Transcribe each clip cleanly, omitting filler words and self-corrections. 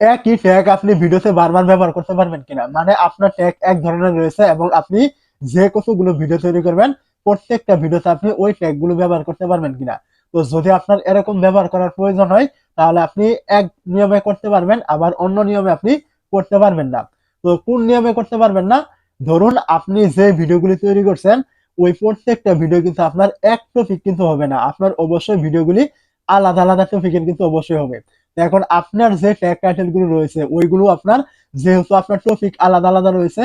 একই ট্যাগ আপনি ভিডিওতে বারবার ব্যবহার করতে পারবেন কিনা, মানে আপনার ট্যাগ এক ধরনের রয়েছে এবং আপনি যে কতগুলো ভিডিও তৈরি করবেন প্রত্যেকটা ভিডিওতে আপনি ওই ট্যাগ গুলো ব্যবহার করতে পারবেন কিনা। তো যদি আপনার এরকম ব্যবহার করার প্রয়োজন হয় তাহলে আপনি এক নিয়মে করতে পারবেন, আবার অন্য নিয়মে আপনি করতে পারবেন না। তো কোন নিয়মে করতে পারবেন না? ধরুন আপনি যে ভিডিওগুলি তৈরি করছেন ওই প্রত্যেকটা ভিডিও কিন্তু আপনার এক টপিক কিন্তু হবে না, আপনার অবশ্যই ভিডিওগুলি আলাদা আলাদা টপিকের কিন্তু অবশ্যই হবে। এখন আপনার যে ট্যাগ টাইটেল গুলো রয়েছে ওইগুলো আপনার, যেহেতু আপনার টপিক আলাদা আলাদা রয়েছে,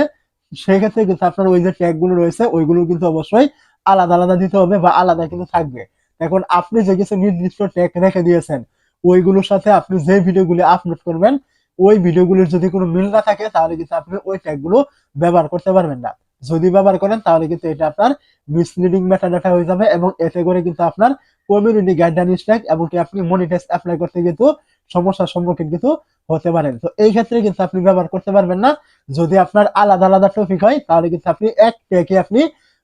সেক্ষেত্রে কিন্তু আপনার ওই যে ট্যাগ গুলো রয়েছে ওইগুলো কিন্তু অবশ্যই আলাদা আলাদা দিতে হবে বা আলাদা কিন্তু থাকবে। এখন আপনি যে কিছু নির্দিষ্ট ট্যাগ রেখে দিয়েছেন ওইগুলোর সাথে আপনি যে ভিডিওগুলি আপলোড করবেন ওই ভিডিওগুলির যদি কোনো মিল না থাকে তাহলে কিন্তু আপনি ওই ট্যাগ গুলো ব্যবহার করতে পারবেন না। যদি ব্যবহার করেন তাহলে কিন্তু এটা আপনার মিসলিডিং মেটাডাটা হয়ে যাবে এবং এতে করে কিন্তু আপনার কমিউনিটি গাইডলাইন স্ট্রাইক এবং কি আপনি মনিটাইজ অ্যাপ্লাই করতে কিন্তু সমস্যার সম্মুখীন কিন্তু হতে পারেন। তো এই ক্ষেত্রে কিন্তু আপনি ব্যবহার করতে পারবেন না। যদি আপনার আলাদা আলাদা টপিক হয় তাহলে কিন্তু আপনি এক ট্যাগে আপনি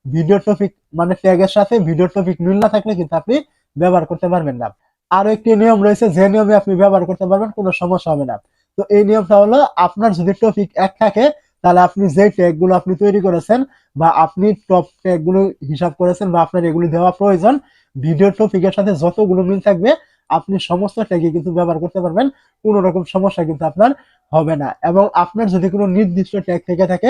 ভিডিও টপিক, মানে ট্যাগের সাথে ভিডিও টপিক মিল না থাকলে কিন্তু আপনি ব্যবহার করতে পারবেন না। আরো একটি নিয়ম রয়েছে যে নিয়মে আপনি ব্যবহার করতে পারবেন, কোনো সমস্যা হবে না। তো এই নিয়মটা হলো, আপনার যদি টপিক এক থাকে তাহলে আপনি যে ট্যাগ গুলো আপনি তৈরি করেছেন বা আপনি টপ ট্যাগ গুলো হিসাব করেছেন বা আপনার এগুলি দেওয়া প্রয়োজন, ভিডিও টপিকের সাথে যতগুলো মিল থাকবে আপনি সমস্ত ট্যাগে কিন্তু ব্যবহার করতে পারবেন, কোনো রকম সমস্যা কিন্তু আপনার হবে না। এবং আপনার যদি কোনো নির্দিষ্ট ট্যাগ থেকে থাকে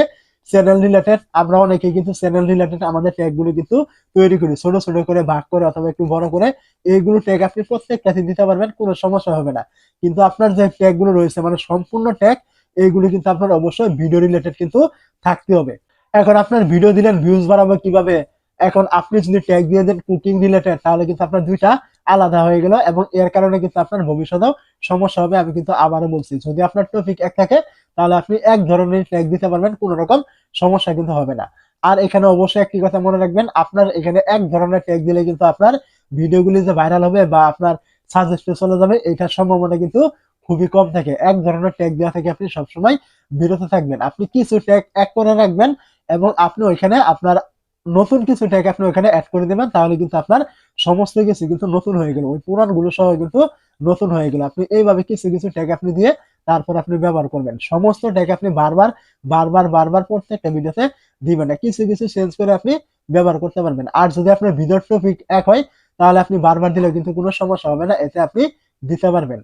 চ্যানেল রিলেটেড, আমরা অনেকে কিন্তু চ্যানেল রিলেটেড আমাদের ট্যাগ গুলো কিন্তু তৈরি করি ছোট ছোট করে ভাগ করে অথবা একটু বড় করে, এইগুলো ট্যাগ আপনি প্রত্যেকটাতে দিতে পারবেন, কোনো সমস্যা হবে না। কিন্তু আপনার যে ট্যাগ গুলো রয়েছে মানে সম্পূর্ণ ট্যাগ, এইগুলো কিন্তু আপনার অবশ্যই ভিডিও রিলেটেড কিন্তু থাকতে হবে। এখন আপনার ভিডিও দিলেন ভিউজ বাড়াবো কিভাবে? এখন আপনি যদি ট্যাগ দিয়ে দেন কুকিং রিলেটেড তাহলে কিন্তু আপনার দুইটা আলাদা হয়ে গেল এবং এর কারণে কিন্তু আপনার ভবিষ্যতেও সমস্যা হবে। আমি কিন্তু আবারও বলছি, যদি আপনার টপিক এক থাকে তাহলে আপনি এক ধরনের ট্যাগ দিতে পারবেন, কোনো রকম সমস্যা কিন্তু হবে না। আর এখানে অবশ্যই একটি কথা মনে রাখবেন, আপনার এখানে এক ধরনের ট্যাগ দিলে কিন্তু আপনার ভিডিওগুলি যে ভাইরাল হবে বা আপনার সাজেস্টে চলে যাবে এটার সম্ভাবনা কিন্তু খুবই কম থাকে। এক ধরনের ট্যাগ দেওয়া থেকে আপনি সবসময় বিরত থাকবেন। আপনি কিছু ট্যাগ এক করে রাখবেন এবং আপনি ওইখানে আপনার নতুন কিছু ট্যাগ আপনি ওখানে এড করে দিবেন, তাহলে কিন্তু আপনার সমস্ত কিছু কিন্তু নতুন হয়ে গেল, ওই পুরান গুলো সহ কিন্তু নতুন হয়ে গেল। আপনি এইভাবে কিছু কিছু ট্যাগ আপনি দিয়ে তারপর আপনি ব্যবহার করবেন, সমস্ত ট্যাগ আপনি বারবার বারবার বারবার প্রত্যেকটা ভিডিওতে দিবেন না, কিছু কিছু চেঞ্জ করে আপনি ব্যবহার করতে পারবেন। আর যদি আপনার ভিডিওর টপিক এক হয় তাহলে আপনি বারবার দিলেও কিন্তু কোনো সমস্যা হবে না, এতে আপনি দিতে পারবেন।